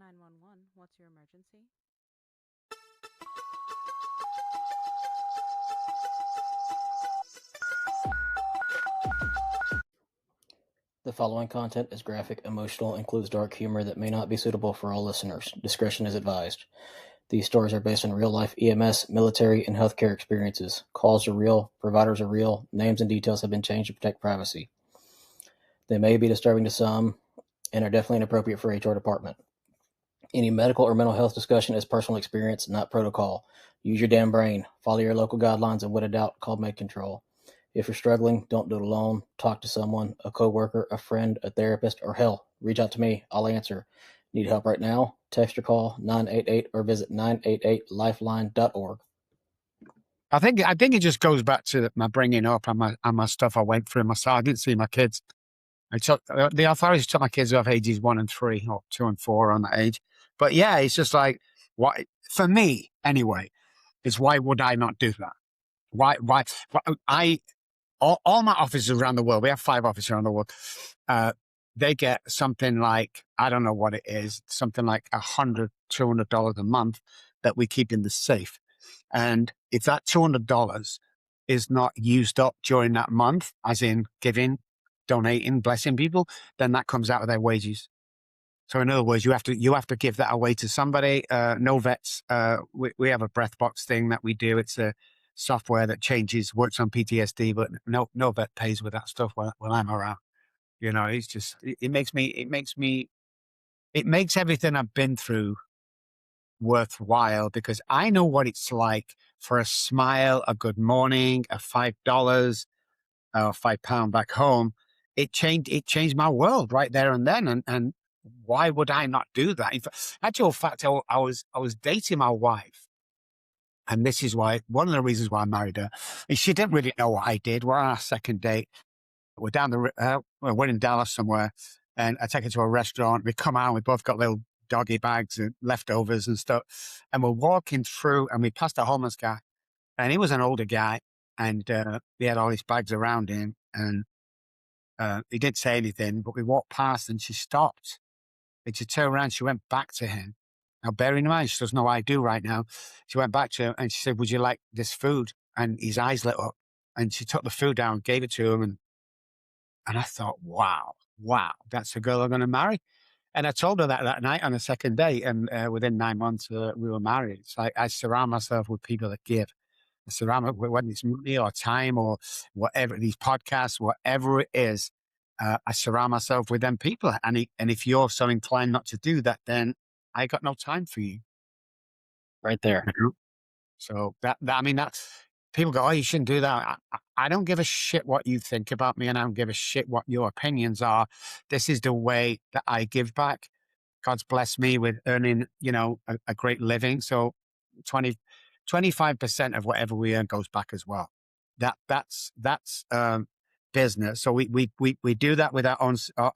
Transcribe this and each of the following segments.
911, what's your emergency? The following content is graphic, emotional, and includes dark humor that may not be suitable for all listeners. Discretion is advised. These stories are based on real-life EMS, military, and healthcare experiences. Calls are real, providers are real, names and details have been changed to protect privacy. They may be disturbing to some and are definitely inappropriate for HR department. Any medical or mental health discussion is personal experience, not protocol. Use your damn brain. Follow your local guidelines, and without doubt, call med control. If you're struggling, don't do it alone. Talk to someone, a coworker, a friend, a therapist, or hell, reach out to me. I'll answer. Need help right now? Text or call 988 or visit 988lifeline.org. I think it just goes back to my bringing up and my stuff I went through myself. I didn't see my kids. I took the authorities took my kids off ages 1 and 3 or 2 and 4 on that age. But yeah, it's just like, why, for me anyway, is why would I not do that? Why all my offices around the world, we have 5 offices around the world. They get something like, I don't know what it is, something like $100, $200 a month that we keep in the safe. And if that $200 is not used up during that month, as in giving, donating, blessing people, then that comes out of their wages. So in other words, you have to give that away to somebody. No vets. We have a breath box thing that we do. It's a software that works on PTSD, but no vet pays with that stuff when I'm around. You know, it's just it makes everything I've been through worthwhile, because I know what it's like for a smile, a good morning, a $5 or £5 back home. It changed my world right there and then. And why would I not do that? In fact, I was dating my wife. And this is why, one of the reasons why I married her, is she didn't really know what I did. We're on our second date. We're in Dallas somewhere, and I take her to a restaurant. We come out, we both got little doggy bags and leftovers and stuff. And we're walking through, and we passed a homeless guy. And he was an older guy, and he had all these bags around him. And he didn't say anything, but we walked past, and she stopped. And she turned around, she went back to him. Now, bearing in mind, she doesn't know what I do right now. She went back to him, and she said, "Would you like this food?" And his eyes lit up. And she took the food down, gave it to him, and I thought, wow, that's the girl I'm going to marry. And I told her that night on the second date, and within 9 months, we were married. It's like I surround myself with people that give. I surround myself, whether it's money or time or whatever, these podcasts, whatever it is, I surround myself with them people. And if you're so inclined not to do that, then I got no time for you. Right there. So I mean, people go, "Oh, you shouldn't do that." I don't give a shit what you think about me, and I don't give a shit what your opinions are. This is the way that I give back. God's blessed me with earning, a great living. So 25% of whatever we earn goes back as well. That's business. So we do that with our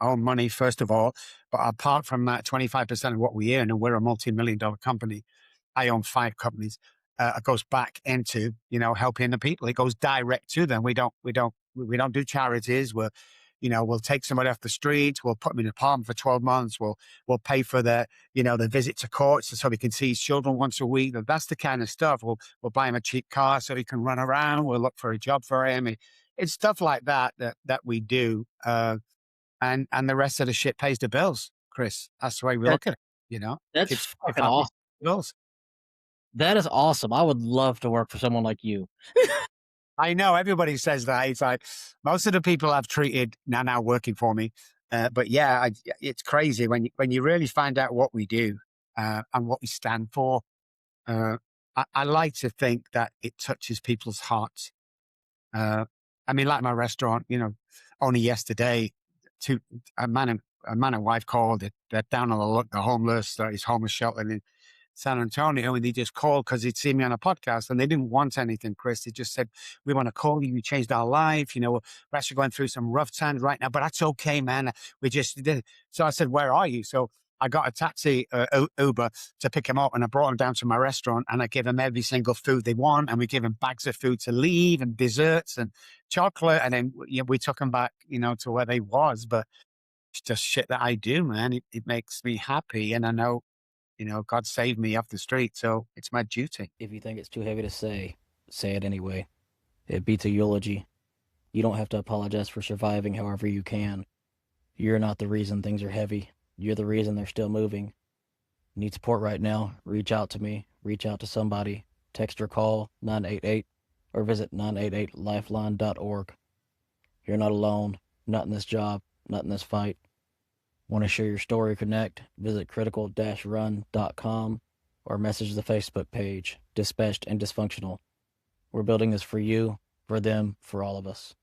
own money, first of all. But apart from that, 25% of what we earn, and we're a multi-million-dollar company. I own 5 companies. It goes back into, helping the people. It goes direct to them. We don't do charities. We'll take somebody off the street. We'll put them in an apartment for 12 months. We'll pay for the visit to courts so he can see his children once a week. That's the kind of stuff. We'll buy him a cheap car so he can run around. We'll look for a job for him. It's stuff like that we do. And the rest of the shit pays the bills, Chris. That's the way we look at it, That's Keeps fucking awesome. bills. That is awesome. I would love to work for someone like you. I know everybody says that. It's like most of the people I've treated now working for me. But yeah, it's crazy when you really find out what we do and what we stand for. I like to think that it touches people's hearts. I mean, like my restaurant, only yesterday, a man and wife called. They're down on the homeless, his homeless shelter in San Antonio, and they just called because they'd seen me on a podcast, and they didn't want anything, Chris. They just said, "We want to call you. You changed our life. We're actually going through some rough times right now, but that's okay, man. We just did it." So I said, "Where are you?" So I got a taxi, Uber, to pick him up, and I brought him down to my restaurant, and I give him every single food they want, and we give him bags of food to leave, and desserts, and chocolate, and then we took them back, to where they was. But it's just shit that I do, man. It makes me happy, and I know God saved me off the street, so it's my duty. If you think it's too heavy to say it anyway. It beats a eulogy. You don't have to apologize for surviving however you can. You're not the reason things are heavy. You're the reason they're still moving. Need support right now? Reach out to me. Reach out to somebody. Text or call 988 or visit 988lifeline.org. You're not alone. Not in this job. Not in this fight. Want to share your story or connect? Visit critical-run.com or message the Facebook page, Dispatched and Dysfunctional. We're building this for you, for them, for all of us.